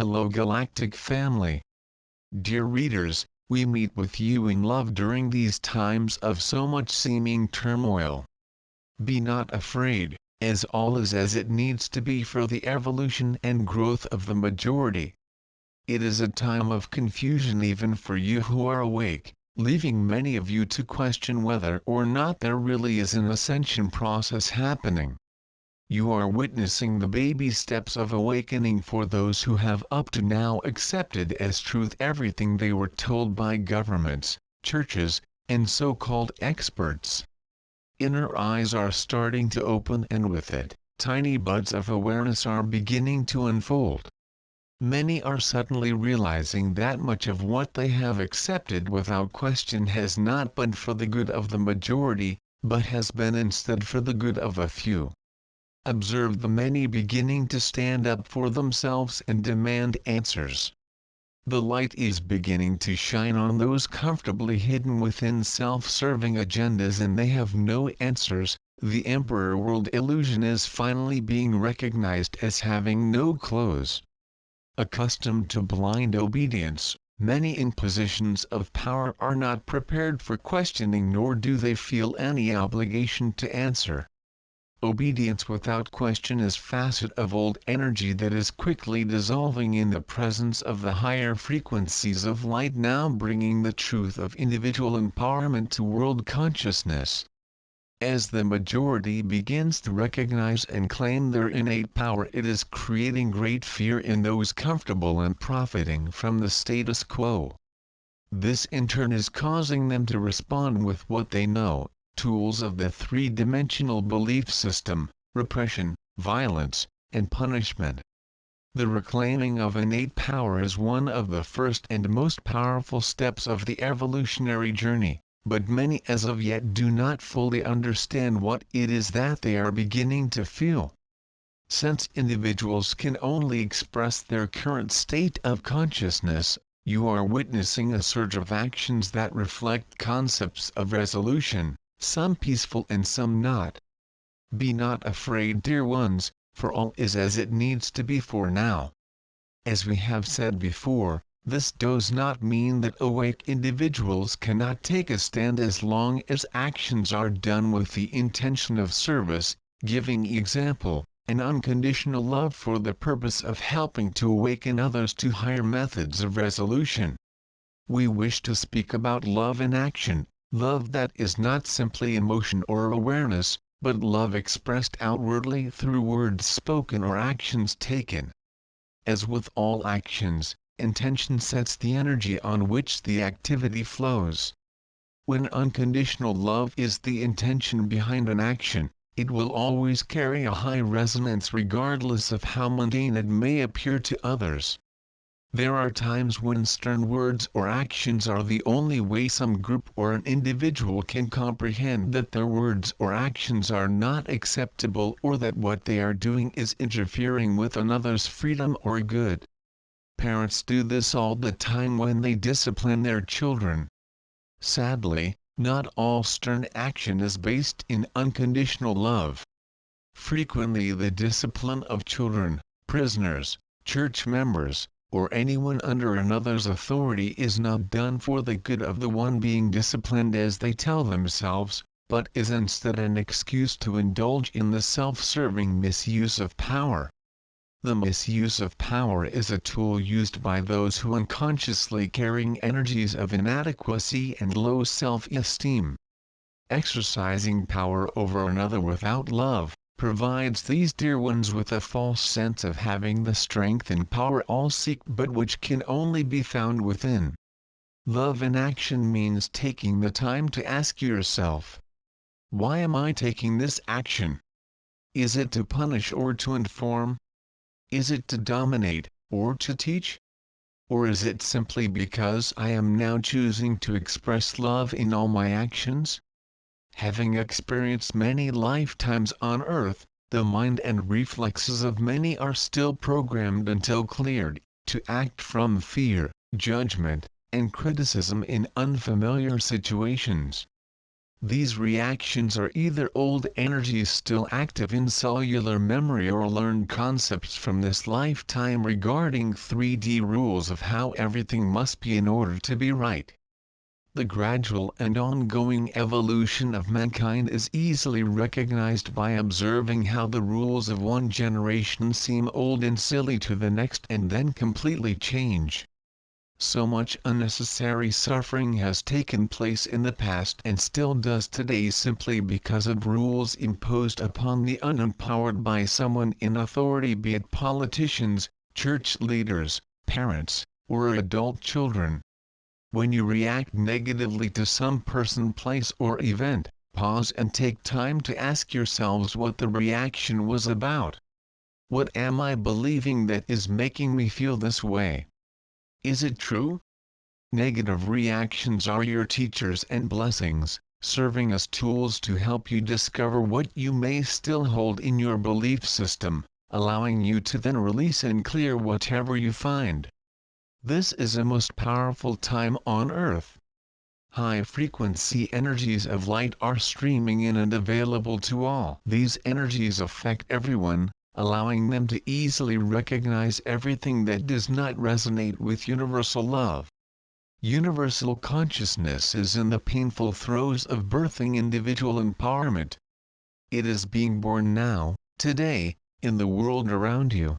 Hello Galactic family. Dear readers, we meet with you in love during these times of so much seeming turmoil. Be not afraid, as all is as it needs to be for the evolution and growth of the majority. It is a time of confusion even for you who are awake, leaving many of you to question whether or not there really is an ascension process happening. You are witnessing the baby steps of awakening for those who have up to now accepted as truth everything they were told by governments, churches, and so-called experts. Inner eyes are starting to open, and with it, tiny buds of awareness are beginning to unfold. Many are suddenly realizing that much of what they have accepted without question has not been for the good of the majority, but has been instead for the good of a few. Observe the many beginning to stand up for themselves and demand answers. The light is beginning to shine on those comfortably hidden within self-serving agendas, and they have no answers. The emperor world illusion is finally being recognized as having no clothes. Accustomed to blind obedience, many in positions of power are not prepared for questioning, nor do they feel any obligation to answer. Obedience without question is facet of old energy that is quickly dissolving in the presence of the higher frequencies of light, now bringing the truth of individual empowerment to world consciousness. As the majority begins to recognize and claim their innate power, it is creating great fear in those comfortable and profiting from the status quo. This in turn is causing them to respond with what they know, tools of the three-dimensional belief system: repression, violence, and punishment. The reclaiming of innate power is one of the first and most powerful steps of the evolutionary journey, but many as of yet do not fully understand what it is that they are beginning to feel. Since individuals can only express their current state of consciousness, you are witnessing a surge of actions that reflect concepts of resolution, some peaceful and some not. Be not afraid, dear ones, for all is as it needs to be for now. As we have said before, this does not mean that awake individuals cannot take a stand as long as actions are done with the intention of service, giving example, and unconditional love for the purpose of helping to awaken others to higher methods of resolution. We wish to speak about love in action, love that is not simply emotion or awareness, but love expressed outwardly through words spoken or actions taken. As with all actions, intention sets the energy on which the activity flows. When unconditional love is the intention behind an action, it will always carry a high resonance regardless of how mundane it may appear to others. There are times when stern words or actions are the only way some group or an individual can comprehend that their words or actions are not acceptable, or that what they are doing is interfering with another's freedom or good. Parents do this all the time when they discipline their children. Sadly, not all stern action is based in unconditional love. Frequently the discipline of children, prisoners, church members, or anyone under another's authority is not done for the good of the one being disciplined as they tell themselves, but is instead an excuse to indulge in the self-serving misuse of power. The misuse of power is a tool used by those who unconsciously carrying energies of inadequacy and low self-esteem. Exercising power over another without love provides these dear ones with a false sense of having the strength and power all seek, but which can only be found within. Love in action means taking the time to ask yourself, why am I taking this action? Is it to punish or to inform? Is it to dominate, or to teach? Or is it simply because I am now choosing to express love in all my actions? Having experienced many lifetimes on earth, the mind and reflexes of many are still programmed until cleared, to act from fear, judgment, and criticism in unfamiliar situations. These reactions are either old energies still active in cellular memory or learned concepts from this lifetime regarding 3D rules of how everything must be in order to be right. The gradual and ongoing evolution of mankind is easily recognized by observing how the rules of one generation seem old and silly to the next and then completely change. So much unnecessary suffering has taken place in the past and still does today simply because of rules imposed upon the unempowered by someone in authority, be it politicians, church leaders, parents, or adult children. When you react negatively to some person, place, or event, pause and take time to ask yourselves what the reaction was about. What am I believing that is making me feel this way? Is it true? Negative reactions are your teachers and blessings, serving as tools to help you discover what you may still hold in your belief system, allowing you to then release and clear whatever you find. This is a most powerful time on Earth. High-frequency energies of light are streaming in and available to all. These energies affect everyone, allowing them to easily recognize everything that does not resonate with universal love. Universal consciousness is in the painful throes of birthing individual empowerment. It is being born now, today, in the world around you.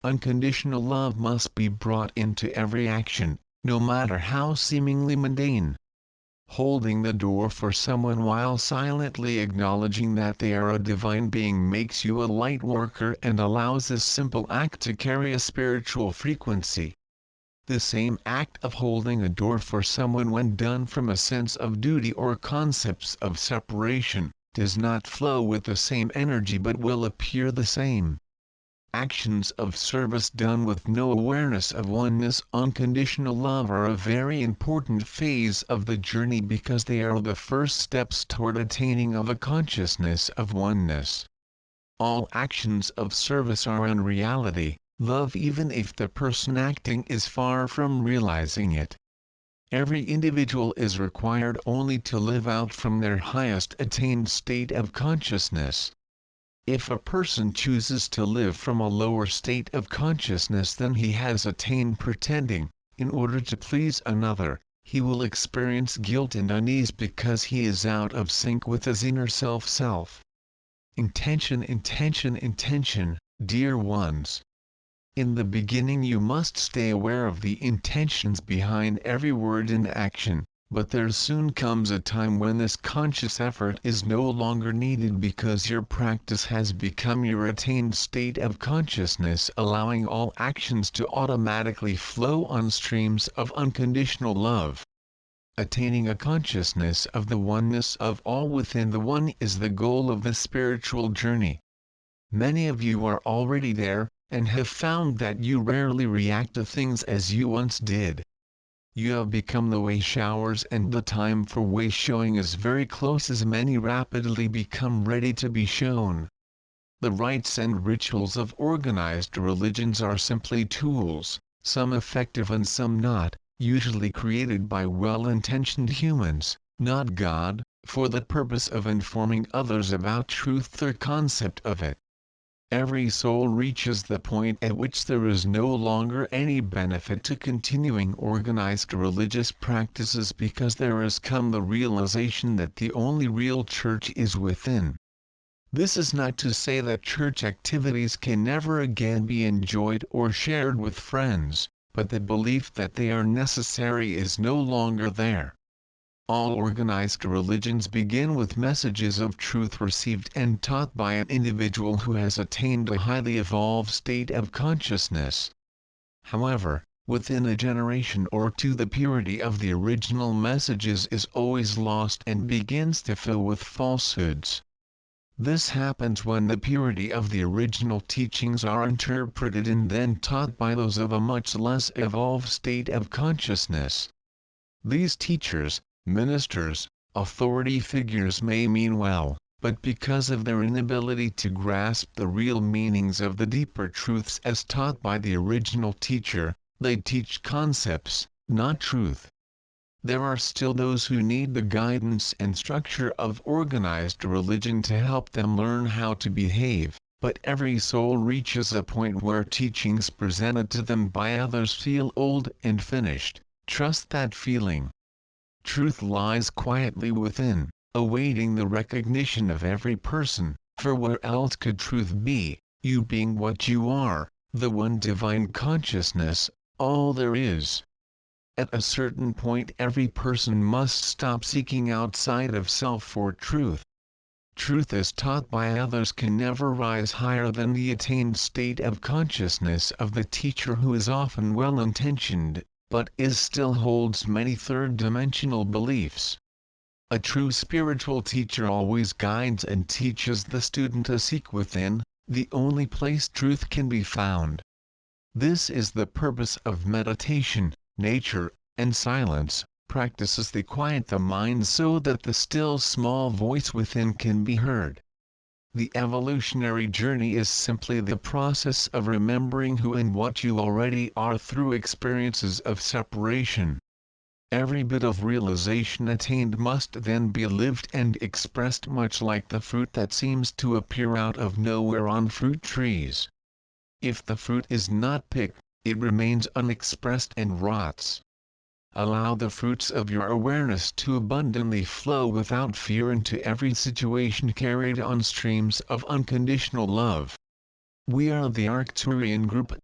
Unconditional love must be brought into every action, no matter how seemingly mundane. Holding the door for someone while silently acknowledging that they are a divine being makes you a light worker and allows this simple act to carry a spiritual frequency. The same act of holding a door for someone, when done from a sense of duty or concepts of separation, does not flow with the same energy but will appear the same. Actions of service done with no awareness of oneness, unconditional love, are a very important phase of the journey because they are the first steps toward attaining of a consciousness of oneness. All actions of service are in reality love, even if the person acting is far from realizing it. Every individual is required only to live out from their highest attained state of consciousness. If a person chooses to live from a lower state of consciousness than he has attained, pretending, in order to please another, he will experience guilt and unease because he is out of sync with his inner self. Intention, intention, intention, dear ones. In the beginning you must stay aware of the intentions behind every word and action. But there soon comes a time when this conscious effort is no longer needed because your practice has become your attained state of consciousness, allowing all actions to automatically flow on streams of unconditional love. Attaining a consciousness of the oneness of all within the one is the goal of the spiritual journey. Many of you are already there, and have found that you rarely react to things as you once did. You have become the way showers, and the time for way showing is very close as many rapidly become ready to be shown. The rites and rituals of organized religions are simply tools, some effective and some not, usually created by well-intentioned humans, not God, for the purpose of informing others about truth or concept of it. Every soul reaches the point at which there is no longer any benefit to continuing organized religious practices because there has come the realization that the only real church is within. This is not to say that church activities can never again be enjoyed or shared with friends, but the belief that they are necessary is no longer there. All organized religions begin with messages of truth received and taught by an individual who has attained a highly evolved state of consciousness. However, within a generation or two the purity of the original messages is always lost and begins to fill with falsehoods. This happens when the purity of the original teachings are interpreted and then taught by those of a much less evolved state of consciousness. These teachers, ministers, authority figures may mean well, but because of their inability to grasp the real meanings of the deeper truths as taught by the original teacher, they teach concepts, not truth. There are still those who need the guidance and structure of organized religion to help them learn how to behave, but every soul reaches a point where teachings presented to them by others feel old and finished. Trust that feeling. Truth lies quietly within, awaiting the recognition of every person, for where else could truth be, you being what you are, the one divine consciousness, all there is. At a certain point every person must stop seeking outside of self for truth. Truth as taught by others can never rise higher than the attained state of consciousness of the teacher, who is often well-intentioned, but still holds many third-dimensional beliefs. A true spiritual teacher always guides and teaches the student to seek within, the only place truth can be found. This is the purpose of meditation, nature, and silence, practices that quiet the mind so that the still small voice within can be heard. The evolutionary journey is simply the process of remembering who and what you already are through experiences of separation. Every bit of realization attained must then be lived and expressed, much like the fruit that seems to appear out of nowhere on fruit trees. If the fruit is not picked, it remains unexpressed and rots. Allow the fruits of your awareness to abundantly flow without fear into every situation, carried on streams of unconditional love. We are the ARCTURIAN group,